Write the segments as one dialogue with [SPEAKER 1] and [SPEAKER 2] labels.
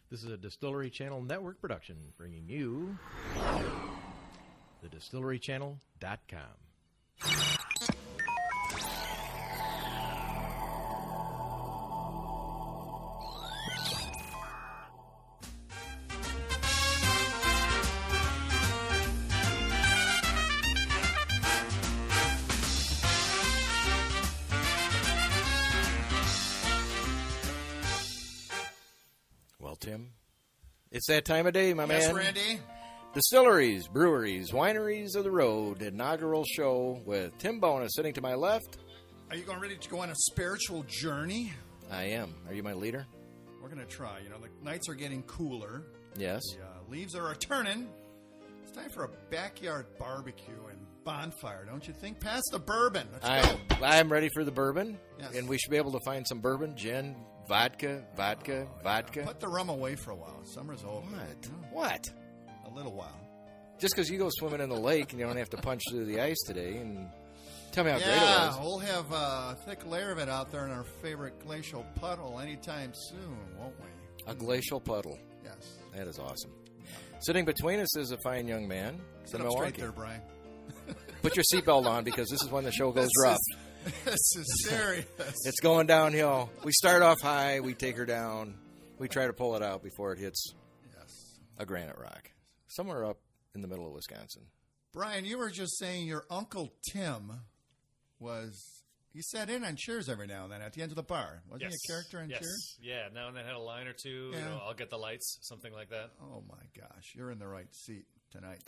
[SPEAKER 1] This is a Distillery Channel network production, bringing you the distillerychannel.com.
[SPEAKER 2] Tim, it's that time of day, my man.
[SPEAKER 3] Yes, Randy.
[SPEAKER 2] Distilleries, breweries, wineries of the road. Inaugural show with Tim Bona sitting to my left.
[SPEAKER 3] Are you ready to go on a spiritual journey?
[SPEAKER 2] I am. Are you my leader?
[SPEAKER 3] We're going to try. You know, the nights are getting cooler.
[SPEAKER 2] Yes.
[SPEAKER 3] The leaves are turning. It's time for a backyard barbecue and bonfire, don't you think? Pass the bourbon. Let's go.
[SPEAKER 2] I'm ready for the bourbon.
[SPEAKER 3] Yes.
[SPEAKER 2] And we should be able to find some bourbon, gin, vodka.
[SPEAKER 3] Put the rum away for a while. Summer's over.
[SPEAKER 2] What?
[SPEAKER 3] You know,
[SPEAKER 2] What?
[SPEAKER 3] a little while.
[SPEAKER 2] Just because you go swimming in the lake and you don't have to punch through the ice today, and tell me how great it
[SPEAKER 3] Yeah,
[SPEAKER 2] was.
[SPEAKER 3] we'll have a thick layer of it out there in our favorite glacial puddle anytime soon, won't we?
[SPEAKER 2] A glacial puddle.
[SPEAKER 3] Yes.
[SPEAKER 2] That is awesome. Sitting between us is a fine young man
[SPEAKER 3] Sit
[SPEAKER 2] from
[SPEAKER 3] up
[SPEAKER 2] Milwaukee.
[SPEAKER 3] straight there, Brian.
[SPEAKER 2] Put your seatbelt on because this is when the show goes rough.
[SPEAKER 3] This is serious.
[SPEAKER 2] It's going downhill. We start off high, we take her down, we try to pull it out before it hits a granite rock. Somewhere up in the middle of Wisconsin.
[SPEAKER 3] Brian, you were just saying your Uncle Tim he sat in on Cheers every now and then at the end of the bar. Wasn't he a character on Cheers?
[SPEAKER 4] Yeah, now and then had a line or two.
[SPEAKER 3] Yeah.
[SPEAKER 4] You know, I'll get the lights, something like that.
[SPEAKER 3] Oh, my gosh. You're in the right seat tonight.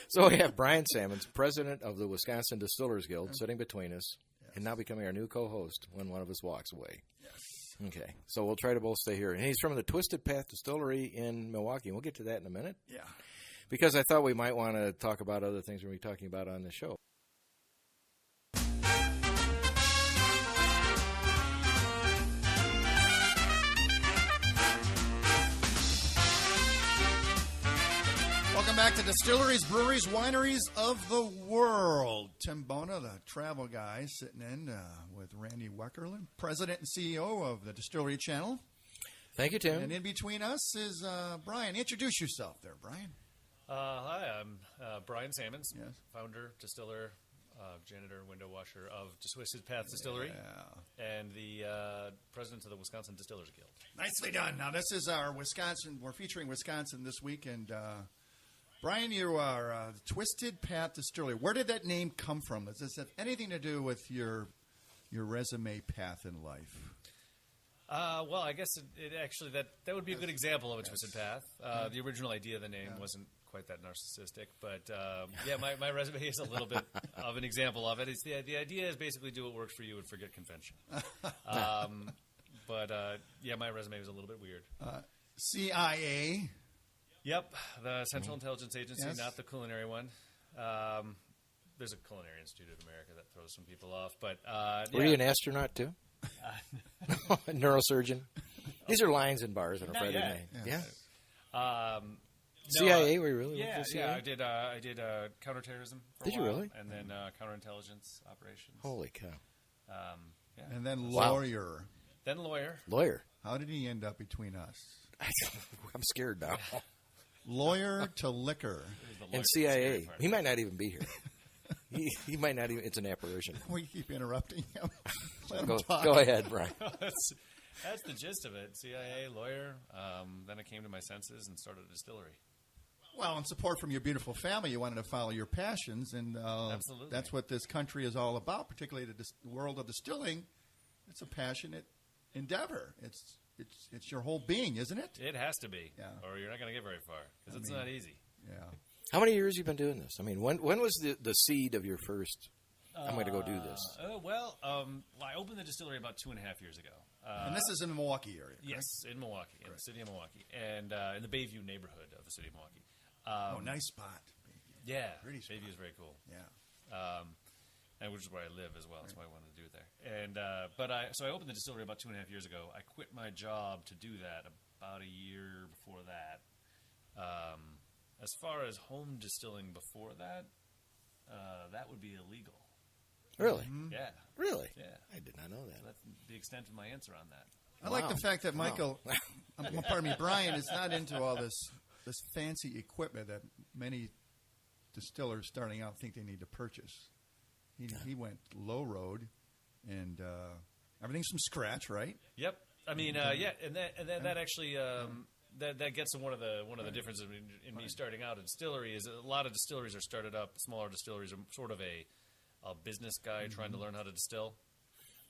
[SPEAKER 2] So we have Brian Sammons, president of the Wisconsin Distillers Guild, sitting between us, and now becoming our new co-host when one of us walks away.
[SPEAKER 3] Yes.
[SPEAKER 2] Okay, so we'll try to both stay here. And he's from the Twisted Path Distillery in Milwaukee, and we'll get to that in a minute.
[SPEAKER 3] Yeah.
[SPEAKER 2] Because I thought we might want to talk about other things we're going to be talking about on the show.
[SPEAKER 3] Welcome back to Distilleries, Breweries, Wineries of the World. Tim Bona, the travel guy, sitting in with Randy Weckerly, president and CEO of the Distillery Channel.
[SPEAKER 2] Thank you, Tim.
[SPEAKER 3] And in between us is Brian. Introduce yourself there, Brian.
[SPEAKER 4] Hi, I'm Brian Sammons,
[SPEAKER 3] Yes.
[SPEAKER 4] founder, distiller, janitor, window washer of Twisted Path Distillery, and the president of the Wisconsin Distillers Guild.
[SPEAKER 3] Nicely done. Now, this is our Wisconsin. We're featuring Wisconsin this week. And, Brian, you are Twisted Path Distillery. Where did that name come from? Does this have anything to do with your resume path in life?
[SPEAKER 4] Well, I guess it actually that would be a good example of a twisted path. The original idea of the name wasn't quite that narcissistic, but my resume is a little bit of an example of it. It's the idea is basically do what works for you and forget convention. My resume was a little bit weird.
[SPEAKER 3] CIA.
[SPEAKER 4] Yep, the Central Intelligence Agency,
[SPEAKER 3] Yes.
[SPEAKER 4] not the culinary one. There's a Culinary Institute of America that throws some people off, but
[SPEAKER 2] Were you an astronaut too? Neurosurgeon. These are lines in bars on a Friday
[SPEAKER 4] yet.
[SPEAKER 2] night. Yeah.
[SPEAKER 4] CIA,
[SPEAKER 2] were you really?
[SPEAKER 4] Yeah,
[SPEAKER 2] with the CIA?
[SPEAKER 4] I did counterterrorism. For
[SPEAKER 2] Did
[SPEAKER 4] a
[SPEAKER 2] you
[SPEAKER 4] while,
[SPEAKER 2] really?
[SPEAKER 4] And then counterintelligence operations.
[SPEAKER 2] Holy cow!
[SPEAKER 3] And then
[SPEAKER 2] Wow.
[SPEAKER 3] lawyer.
[SPEAKER 4] Then lawyer.
[SPEAKER 2] Lawyer.
[SPEAKER 3] How did he end up between us?
[SPEAKER 2] I'm scared now.
[SPEAKER 3] Lawyer to liquor.
[SPEAKER 2] And CIA. He might not even be here. He might not even. It's an apparition.
[SPEAKER 3] We keep interrupting him. Let him
[SPEAKER 2] Go
[SPEAKER 3] talk.
[SPEAKER 2] ahead, Brian.
[SPEAKER 4] That's the gist of it. CIA, lawyer. Then I came to my senses and started a distillery.
[SPEAKER 3] Well, in support from your beautiful family, you wanted to follow your passions, and
[SPEAKER 4] Absolutely.
[SPEAKER 3] that's what this country is all about, particularly the world of distilling. It's a passionate endeavor. It's your whole being, isn't it?
[SPEAKER 4] It has to be,
[SPEAKER 3] Yeah.
[SPEAKER 4] or you're not going to get very far because it's not easy.
[SPEAKER 3] Yeah.
[SPEAKER 2] How many years have you been doing this? I mean, when was the seed of your first? I'm going to go do this.
[SPEAKER 4] I opened the distillery about 2.5 years ago.
[SPEAKER 3] And this is in the Milwaukee area, correct?
[SPEAKER 4] Yes, in Milwaukee, in the city of Milwaukee, and in the Bayview neighborhood of the city of Milwaukee.
[SPEAKER 3] Nice spot.
[SPEAKER 4] Yeah,
[SPEAKER 3] Pretty spot.
[SPEAKER 4] Bayview is very cool.
[SPEAKER 3] Yeah.
[SPEAKER 4] And which is where I live as well. That's why I wanted to do it there. And so I opened the distillery about 2.5 years ago. I quit my job to do that about a year before that. As far as home distilling before that, that would be illegal.
[SPEAKER 2] Really?
[SPEAKER 4] Yeah.
[SPEAKER 2] Really?
[SPEAKER 4] Yeah.
[SPEAKER 2] I did not know that.
[SPEAKER 4] That's the extent of my answer on that.
[SPEAKER 3] I like the fact that Michael pardon me, Brian is not into all this fancy equipment that many distillers starting out think they need to purchase. He went low road, and everything's from scratch, right?
[SPEAKER 4] Yep. I mean, and that actually that gets to one of the differences in me starting out a distillery is a lot of distilleries are started up. Smaller distilleries are sort of a business guy trying to learn how to distill.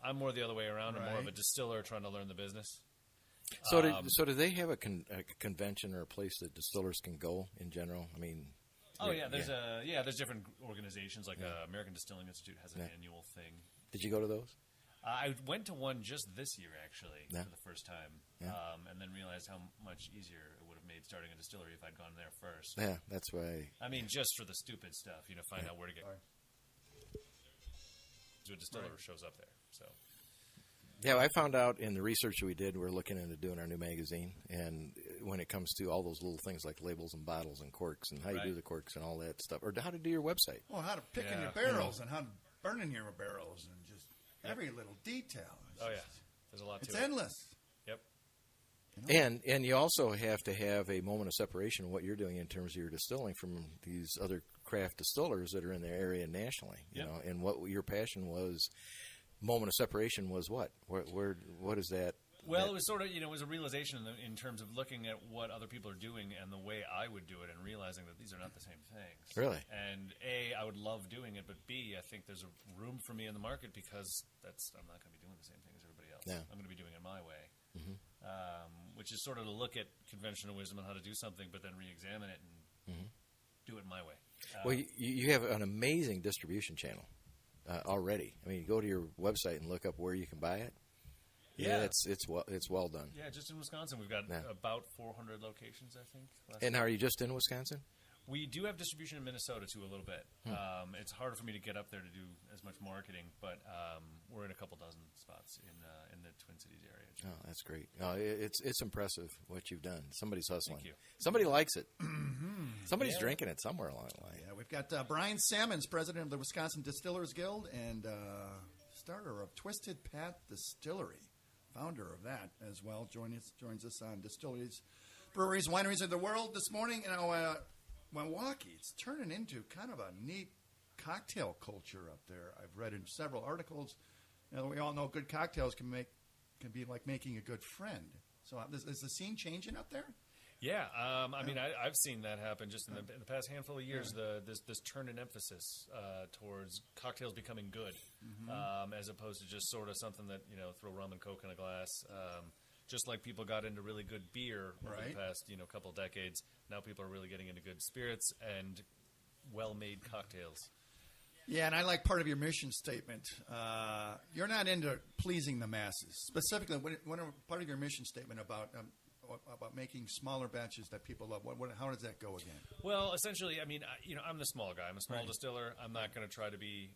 [SPEAKER 4] I'm more the other way around. I'm more of a distiller trying to learn the business.
[SPEAKER 2] So, do they have a convention or a place that distillers can go in general? I mean, there's different organizations like American Distilling Institute has an annual thing. Did you go to those?
[SPEAKER 4] I went to one just this year, actually, for the first time, and then realized how much easier it would have made starting a distillery if I'd gone there first.
[SPEAKER 2] Yeah, that's why.
[SPEAKER 4] I mean, just for the stupid stuff, find out where to get. So a distiller shows up there. So.
[SPEAKER 2] Yeah, I found out in the research we did, we're looking into doing our new magazine, and when it comes to all those little things like labels and bottles and corks and how you do the corks and all that stuff, or how to do your website.
[SPEAKER 3] Well, how to pick in your barrels and how to burn in your barrels and just every little detail.
[SPEAKER 4] There's a lot to it.
[SPEAKER 3] It's endless.
[SPEAKER 4] Yep.
[SPEAKER 2] And you also have to have a moment of separation of what you're doing in terms of your distilling from these other craft distillers that are in their area nationally. You know, and what your passion was. Moment of separation was what? What is that?
[SPEAKER 4] Well, it was sort of, it was a realization in terms of looking at what other people are doing and the way I would do it and realizing that these are not the same things.
[SPEAKER 2] Really?
[SPEAKER 4] And A, I would love doing it, but B, I think there's a room for me in the market because I'm not going to be doing the same thing as everybody else.
[SPEAKER 2] Yeah.
[SPEAKER 4] I'm going to be doing it my way, which is sort of to look at conventional wisdom on how to do something, but then re-examine it and do it my way.
[SPEAKER 2] Well, you have an amazing distribution channel. Already, I mean, you go to your website and look up where you can buy it. Yeah, it's well done.
[SPEAKER 4] Yeah, just in Wisconsin, we've got about 400 locations, I think.
[SPEAKER 2] And are you just in Wisconsin?
[SPEAKER 4] We do have distribution in Minnesota too, a little bit. It's harder for me to get up there to do as much marketing, but we're in a couple dozen spots in the Twin Cities area.
[SPEAKER 2] Oh, that's great. It's impressive what you've done. Somebody's hustling.
[SPEAKER 4] Thank you.
[SPEAKER 2] Somebody likes it. Somebody's drinking it somewhere along the line.
[SPEAKER 3] Yeah, we've got Brian Sammons, president of the Wisconsin Distillers Guild and starter of Twisted Path Distillery, founder of that as well. Joins us on Distilleries, Breweries, Wineries of the World this morning. Milwaukee, it's turning into kind of a neat cocktail culture up there. I've read in several articles. We all know good cocktails can be like making a good friend. So is the scene changing up there?
[SPEAKER 4] Yeah, I mean, I've seen that happen just in the past handful of years. This turn in emphasis towards cocktails becoming good, as opposed to just sort of something that throw rum and coke in a glass. Just like people got into really good beer over the past couple of decades, now people are really getting into good spirits and well-made cocktails.
[SPEAKER 3] Yeah, and I like part of your mission statement. You're not into pleasing the masses. Specifically, part of your mission statement about making smaller batches that people love. How does that go again?
[SPEAKER 4] Well, essentially, I mean, I'm the small guy. I'm a small distiller. I'm not going to try to be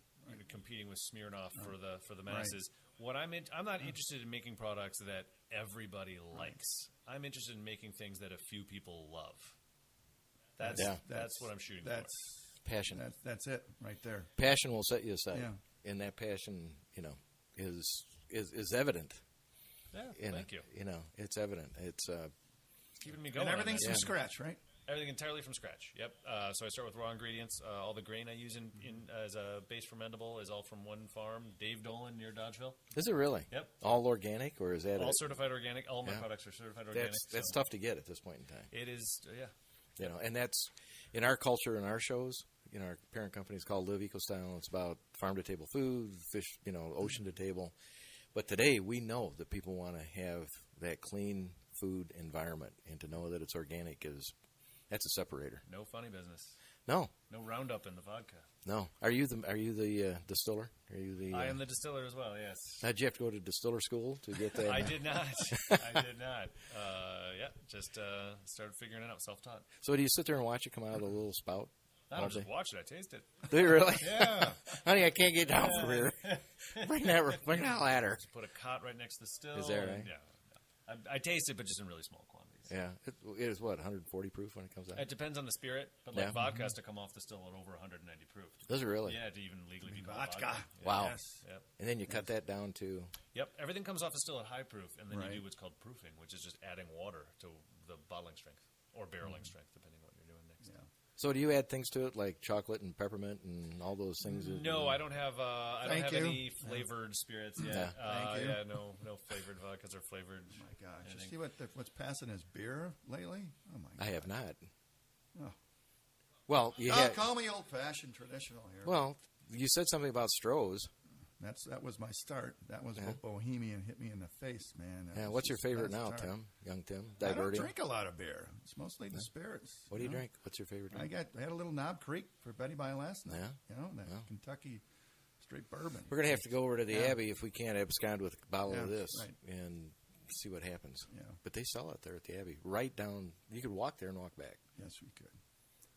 [SPEAKER 4] competing with Smirnoff for the masses. What I'm not interested in making products that everybody likes. I'm interested in making things that a few people love. That's what I'm shooting for.
[SPEAKER 2] Passion.
[SPEAKER 3] That's it right there.
[SPEAKER 2] Passion will set you aside, and that passion, is evident.
[SPEAKER 4] Yeah, thank you.
[SPEAKER 2] It's evident. It's
[SPEAKER 4] keeping me going.
[SPEAKER 3] And everything's from scratch, right?
[SPEAKER 4] Everything entirely from scratch. Yep. So I start with raw ingredients. All the grain I use in as a base fermentable is all from one farm, Dave Dolan near Dodgeville.
[SPEAKER 2] Is it really?
[SPEAKER 4] Yep.
[SPEAKER 2] All organic, or is that
[SPEAKER 4] all certified organic? All my products are certified organic.
[SPEAKER 2] That's tough to get at this point in time.
[SPEAKER 4] It is. Yeah.
[SPEAKER 2] And that's in our culture, in our shows. Our parent company is called Live Eco Style. It's about farm to table food, fish, ocean to table. But today we know that people want to have that clean food environment, and to know that it's organic that's a separator.
[SPEAKER 4] No funny business.
[SPEAKER 2] No
[SPEAKER 4] Roundup in the vodka.
[SPEAKER 2] No. Are you the distiller? Are you the?
[SPEAKER 4] I am the distiller as well. Yes.
[SPEAKER 2] Did you have to go to distiller school to get that?
[SPEAKER 4] I did not. Just started figuring it out, self-taught.
[SPEAKER 2] So do you sit there and watch it come out of the little spout?
[SPEAKER 4] I don't just watch it. I taste it.
[SPEAKER 2] Do you really?
[SPEAKER 3] Yeah.
[SPEAKER 2] Honey, I can't get down from here. Bring that ladder.
[SPEAKER 4] Just put a cot right next to the still.
[SPEAKER 2] Is that right?
[SPEAKER 4] Yeah. I taste it, but just in really small quantities.
[SPEAKER 2] Yeah. It is what, 140 proof when it comes out?
[SPEAKER 4] It depends on the spirit, but like
[SPEAKER 2] Yeah.
[SPEAKER 4] vodka has to come off the still at over 190 proof.
[SPEAKER 2] Does it really?
[SPEAKER 4] Yeah, to even legally be called
[SPEAKER 3] vodka.
[SPEAKER 4] vodka. Yeah.
[SPEAKER 2] Wow.
[SPEAKER 3] Yes.
[SPEAKER 4] Yep.
[SPEAKER 2] And then you cut that down to...
[SPEAKER 4] Yep. Everything comes off the still at high proof, and then
[SPEAKER 3] Right.
[SPEAKER 4] you do what's called proofing, which is just adding water to the bottling strength or barreling strength, depending on what you're doing next.
[SPEAKER 3] Yeah.
[SPEAKER 2] So do you add things to it like chocolate and peppermint and all those things?
[SPEAKER 4] No, I don't have. I don't
[SPEAKER 3] Thank
[SPEAKER 4] have
[SPEAKER 3] you.
[SPEAKER 4] any flavored spirits yet.
[SPEAKER 2] Yeah.
[SPEAKER 3] Thank you.
[SPEAKER 4] Yeah, no flavored vodkas or flavored.
[SPEAKER 3] Oh my gosh. You
[SPEAKER 4] anything.
[SPEAKER 3] see what's passing as beer lately? Oh my god.
[SPEAKER 2] I have not.
[SPEAKER 3] Oh.
[SPEAKER 2] Well, you
[SPEAKER 3] Oh,
[SPEAKER 2] had...
[SPEAKER 3] call me old-fashioned traditional here.
[SPEAKER 2] Well, you said something about Stroh's.
[SPEAKER 3] That was my start. That was
[SPEAKER 2] Yeah.
[SPEAKER 3] what Bohemian hit me in the face, man. That
[SPEAKER 2] Yeah,
[SPEAKER 3] was
[SPEAKER 2] what's your
[SPEAKER 3] just
[SPEAKER 2] favorite
[SPEAKER 3] best
[SPEAKER 2] now,
[SPEAKER 3] start.
[SPEAKER 2] Tim? Young Tim?
[SPEAKER 3] I don't
[SPEAKER 2] Diverting?
[SPEAKER 3] drink a lot of beer. It's mostly the spirits.
[SPEAKER 2] What do you
[SPEAKER 3] know?
[SPEAKER 2] drink? What's your favorite drink?
[SPEAKER 3] I had a little Knob Creek for Betty by last night.
[SPEAKER 2] Yeah?
[SPEAKER 3] You know, that
[SPEAKER 2] Yeah.
[SPEAKER 3] Kentucky straight bourbon.
[SPEAKER 2] We're going to have to go over to the
[SPEAKER 3] Yeah.
[SPEAKER 2] Abbey if we can't abscond with a bottle of
[SPEAKER 3] Yeah,
[SPEAKER 2] this
[SPEAKER 3] right.
[SPEAKER 2] and see what happens.
[SPEAKER 3] Yeah.
[SPEAKER 2] But they sell it there at the Abbey. Right down. You could walk there and walk back.
[SPEAKER 3] Yes, we could.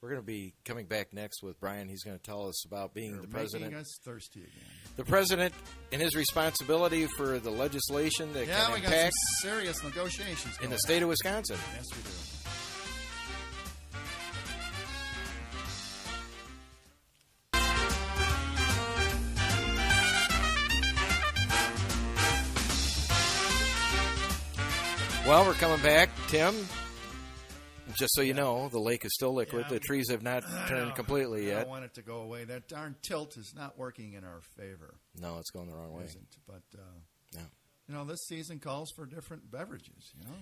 [SPEAKER 2] We're going to be coming back next with Brian. He's going to tell us about being
[SPEAKER 3] You're
[SPEAKER 2] the president.
[SPEAKER 3] making us thirsty again.
[SPEAKER 2] The president and his responsibility for the legislation that
[SPEAKER 3] Yeah,
[SPEAKER 2] can
[SPEAKER 3] we got
[SPEAKER 2] impact
[SPEAKER 3] some serious negotiations
[SPEAKER 2] in
[SPEAKER 3] going
[SPEAKER 2] the state of Wisconsin.
[SPEAKER 3] on. Yes, we do.
[SPEAKER 2] Well, we're coming back. Tim, just so you know, the lake is still liquid.
[SPEAKER 3] Yeah.
[SPEAKER 2] The trees have not turned completely
[SPEAKER 3] I
[SPEAKER 2] yet.
[SPEAKER 3] don't want it to go away. That darn tilt is not working in our favor.
[SPEAKER 2] No, it's going the wrong way.
[SPEAKER 3] Isn't. But,
[SPEAKER 2] No.
[SPEAKER 3] you know, this season calls for different beverages, you know.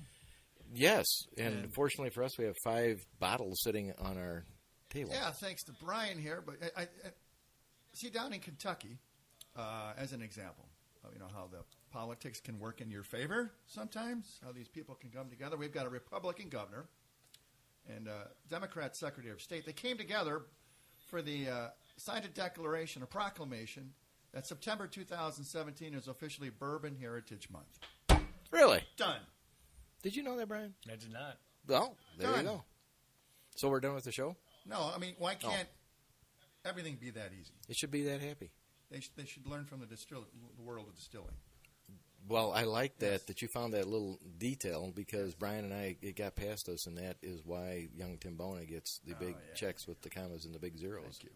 [SPEAKER 2] Yes, and
[SPEAKER 3] And-
[SPEAKER 2] fortunately for us, we have 5 bottles sitting on our table.
[SPEAKER 3] Yeah, thanks to Brian here. But I see down in Kentucky, as an example, of, you know, how the politics can work in your favor sometimes, how these people can come together. We've got a Republican governor and a Democrat Secretary of State. They came together for the signed a declaration, a proclamation, that September 2017 is officially Bourbon Heritage Month.
[SPEAKER 2] Really?
[SPEAKER 3] Done.
[SPEAKER 2] Did you know that, Brian?
[SPEAKER 4] I did not.
[SPEAKER 2] Well, there
[SPEAKER 3] Done.
[SPEAKER 2] you go. So we're done with the show?
[SPEAKER 3] No, I mean, why can't everything be that easy?
[SPEAKER 2] It should be that happy.
[SPEAKER 3] They should learn from the world of distilling.
[SPEAKER 2] Well, I like that
[SPEAKER 3] Yes.
[SPEAKER 2] you found that little detail because Brian and I, it got past us, and that is why young Tim Bona gets the big
[SPEAKER 3] yeah.
[SPEAKER 2] checks with the commas and the big zeros.
[SPEAKER 3] Thank you.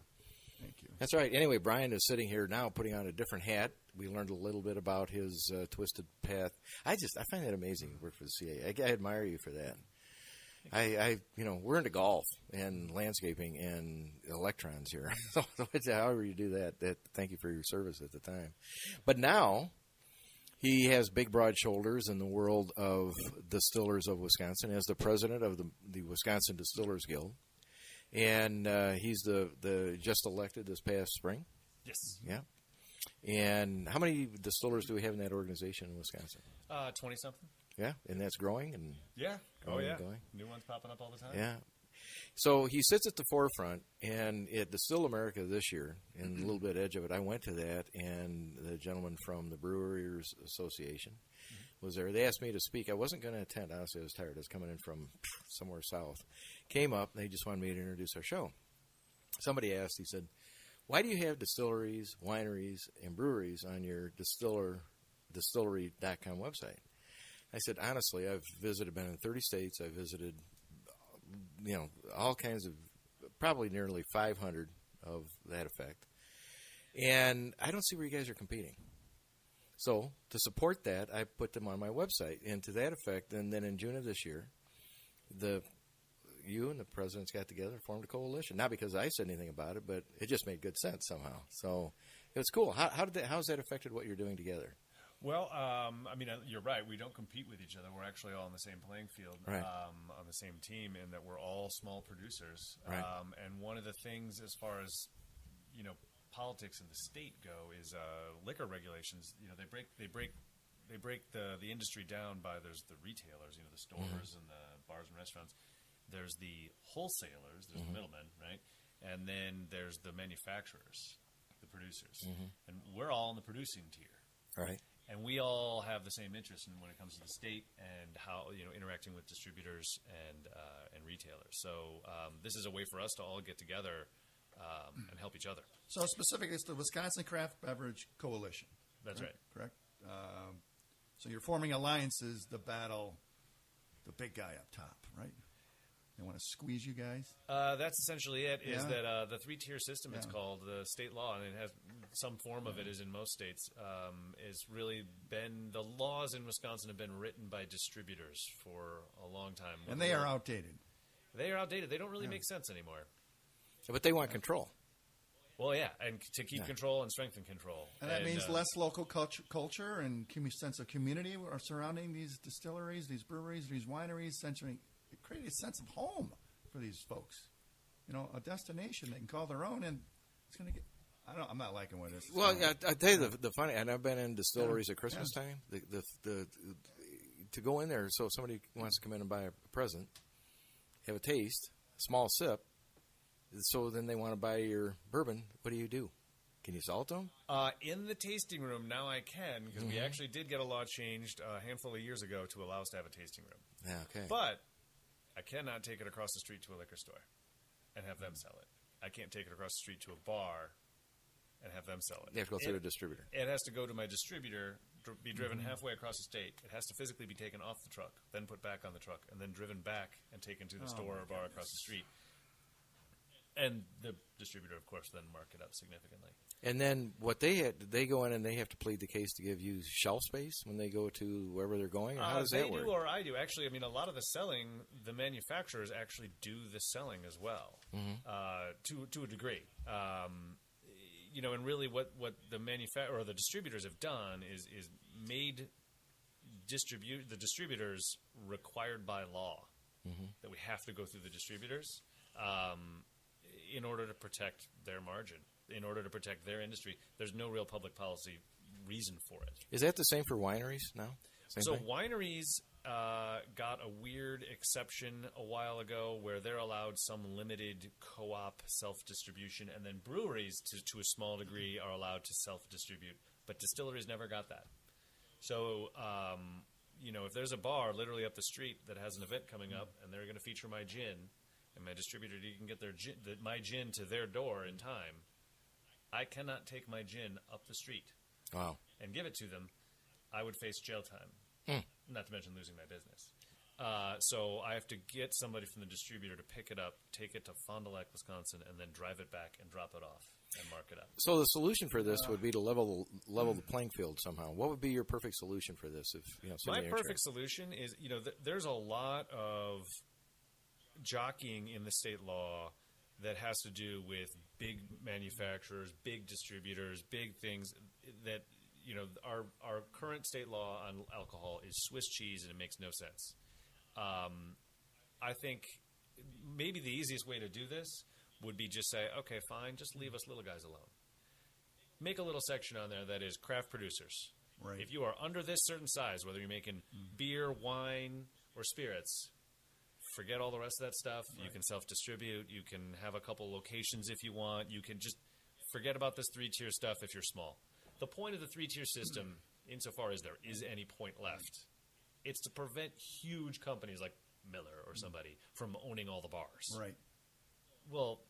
[SPEAKER 3] Thank you.
[SPEAKER 2] That's right. Anyway, Brian is sitting here now putting on a different hat. We learned a little bit about his twisted path. I find that amazing. You work for the CA. I admire you for that. We're into golf and landscaping and electrons here. So however you do that, thank you for your service at the time. But now he has big, broad shoulders in the world of distillers of Wisconsin as the president of the Wisconsin Distillers Guild. And he's the just elected this past spring.
[SPEAKER 4] Yes.
[SPEAKER 2] Yeah. And how many distillers do we have in that organization in Wisconsin?
[SPEAKER 4] 20 something.
[SPEAKER 2] Yeah, and that's growing and
[SPEAKER 4] Yeah.
[SPEAKER 2] Going and going.
[SPEAKER 4] New ones popping up all the time.
[SPEAKER 2] yeah. So he sits at the forefront, and at Distill America this year, and a little bit edge of it, I went to that, and the gentleman from the Brewers Association was there. They asked me to speak. I wasn't going to attend. Honestly, I was tired. I was coming in from somewhere south. Came up, and they just wanted me to introduce our show. Somebody asked, he said, why do you have distilleries, wineries, and breweries on your distillery.com website? I said, honestly, I've been in 30 states. I've visited, all kinds of, probably nearly 500 of that effect. And I don't see where you guys are competing. So to support that, I put them on my website. And to that effect, and then in June of this year, you and the presidents got together and formed a coalition. Not because I said anything about it, but it just made good sense somehow. So it was cool. How's that affected what you're doing together?
[SPEAKER 4] Well, you're right. We don't compete with each other. We're actually all on the same playing field,
[SPEAKER 2] Right.
[SPEAKER 4] on the same team, in that we're all small producers.
[SPEAKER 2] Right.
[SPEAKER 4] And one of the things, as far as politics in the state go, is liquor regulations. They break the industry down by there's the retailers, the stores and the bars and restaurants. There's the wholesalers. There's the middlemen, right? And then there's the manufacturers, the producers, and we're all in the producing tier.
[SPEAKER 2] Right.
[SPEAKER 4] And we all have the same interest when it comes to the state and how interacting with distributors and retailers. So this is a way for us to all get together and help each other.
[SPEAKER 3] So specifically, it's the Wisconsin Craft Beverage Coalition.
[SPEAKER 4] That's right.
[SPEAKER 3] Correct. So you're forming alliances to battle the big guy up top, right? They want to squeeze you guys.
[SPEAKER 4] That's essentially it. Is
[SPEAKER 3] Yeah.
[SPEAKER 4] that the 3-tier system? It's called the state law, and it has some form of it. Is in most states. Is really been the laws in Wisconsin have been written by distributors for a long time,
[SPEAKER 3] And they are outdated.
[SPEAKER 4] They are outdated. They don't really make sense anymore.
[SPEAKER 2] But they want control.
[SPEAKER 4] Well, yeah, and to keep control and strengthen control.
[SPEAKER 3] And that means less local culture and sense of community are surrounding these distilleries, these breweries, these wineries. Essentially, it created a sense of home for these folks. You know, a destination they can call their own, and it's going to get. I'm not liking what this.
[SPEAKER 2] Well, I tell you the funny, and I've been in distilleries at Christmas time. The to go in there, so if somebody wants to come in and buy a present, have a taste, small sip. So then they want to buy your bourbon. What do? Can you sell it to them?
[SPEAKER 4] In the tasting room, now I can, because we actually did get a law changed a handful of years ago to allow us to have a tasting room.
[SPEAKER 2] Yeah, okay.
[SPEAKER 4] But I cannot take it across the street to a liquor store and have them sell it. I can't take it across the street to a bar and have them sell it.
[SPEAKER 2] You have to go through a distributor.
[SPEAKER 4] It has to go to my distributor, be driven halfway across the state. It has to physically be taken off the truck, then put back on the truck, and then driven back and taken to the store or bar across the street. And the distributor, of course, then mark it up significantly.
[SPEAKER 2] And then what they go in and they have to plead the case to give you shelf space when they go to wherever they're going? Or how does that work?
[SPEAKER 4] They do or I do. Actually, I mean, a lot of the selling, the manufacturers actually do the selling as well, to a degree. You know, and really what the manufacturer or the distributors have done is made the distributors required by law that we have to go through the distributors in order to protect their margin, in order to protect their industry. There's no real public policy reason for it.
[SPEAKER 2] Is that the same for wineries now? Same thing?
[SPEAKER 4] Wineries got a weird exception a while ago where they're allowed some limited co-op self-distribution, and then breweries, to a small degree, are allowed to self-distribute. But distilleries never got that. So, you know, if there's a bar literally up the street that has an event coming up and they're going to feature my gin, and my distributor can get my gin to their door in time, I cannot take my gin up the street and give it to them. I would face jail time, not to mention losing my business. So I have to get somebody from the distributor to pick it up, take it to Fond du Lac, Wisconsin, and then drive it back and drop it off and mark it up.
[SPEAKER 2] So the solution for this would be to level the playing field somehow. What would be your perfect solution for this? If
[SPEAKER 4] my perfect solution is, there's a lot of jockeying in the state law that has to do with big manufacturers, big distributors, big things that, our current state law on alcohol is Swiss cheese, and it makes no sense. I think maybe the easiest way to do this would be just say, okay, fine, just leave us little guys alone. Make a little section on there that is craft producers.
[SPEAKER 3] Right.
[SPEAKER 4] If you are under this certain size, whether you're making beer, wine, or spirits, forget all the rest of that stuff. Right. You can self-distribute. You can have a couple locations if you want. You can just forget about this 3-tier stuff if you're small. The point of the 3-tier system, insofar as there is any point left, it's to prevent huge companies like Miller or somebody from owning all the bars.
[SPEAKER 3] Right.
[SPEAKER 4] Well,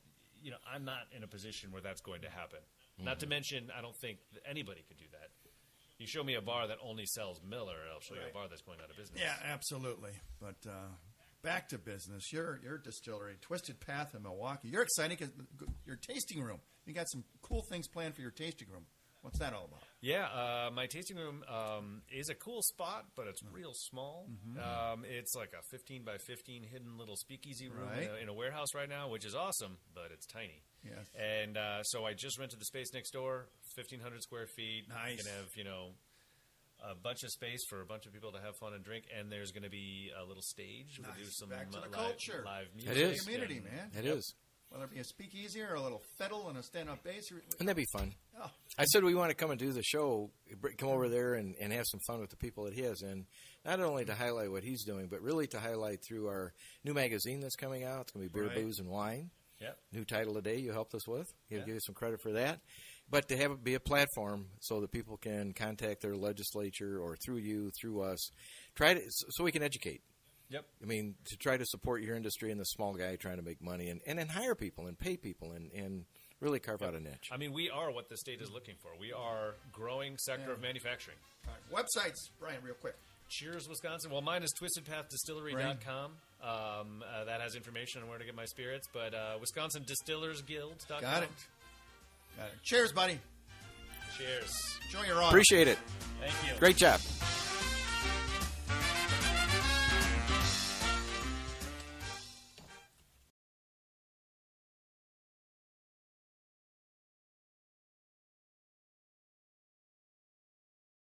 [SPEAKER 4] I'm not in a position where that's going to happen. Not to mention, I don't think that anybody could do that. You show me a bar that only sells Miller, and I'll show you a bar that's going out of business.
[SPEAKER 3] Yeah, absolutely. But back to business. Your distillery, Twisted Path in Milwaukee. You're excited because your tasting room. You got some cool things planned for your tasting room. What's that all about?
[SPEAKER 4] Yeah, my tasting room is a cool spot, but it's real small. It's like a 15 by 15 hidden little speakeasy room in a warehouse right now, which is awesome, but it's tiny.
[SPEAKER 3] Yes.
[SPEAKER 4] And so I just rented the space next door, 1,500 square feet.
[SPEAKER 3] Nice.
[SPEAKER 4] You can have, a bunch of space for a bunch of people to have fun and drink, and there's going to be a little stage. We'll do some
[SPEAKER 3] Back to the
[SPEAKER 4] live music.
[SPEAKER 2] It is.
[SPEAKER 3] Community, man.
[SPEAKER 2] It is.
[SPEAKER 3] Whether it be a speakeasy or a little fiddle and a stand-up bass.
[SPEAKER 2] And that'd be fun.
[SPEAKER 3] Oh.
[SPEAKER 2] I said we want to come and do the show, come over there and have some fun with the people that he has in, not only to highlight what he's doing, but really to highlight through our new magazine that's coming out. It's going to be Beer, Booze, and Wine.
[SPEAKER 4] Yep.
[SPEAKER 2] New title today you helped us with. Give you some credit for that. But to have it be a platform so that people can contact their legislature or through you, through us, so we can educate.
[SPEAKER 4] Yep.
[SPEAKER 2] I mean, to try to support your industry and the small guy trying to make money and then hire people and pay people and really carve out a niche.
[SPEAKER 4] I mean, we are what the state is looking for. We are growing sector of manufacturing.
[SPEAKER 3] All right. Websites, Brian, real quick.
[SPEAKER 4] Cheers, Wisconsin. Well, mine is twistedpathdistillery.com. That has information on where to get my spirits. But WisconsinDistillersGuild.com.
[SPEAKER 3] Got it. Cheers, buddy.
[SPEAKER 4] Cheers.
[SPEAKER 3] Enjoy your run.
[SPEAKER 2] Appreciate it.
[SPEAKER 4] Thank you.
[SPEAKER 2] Great job.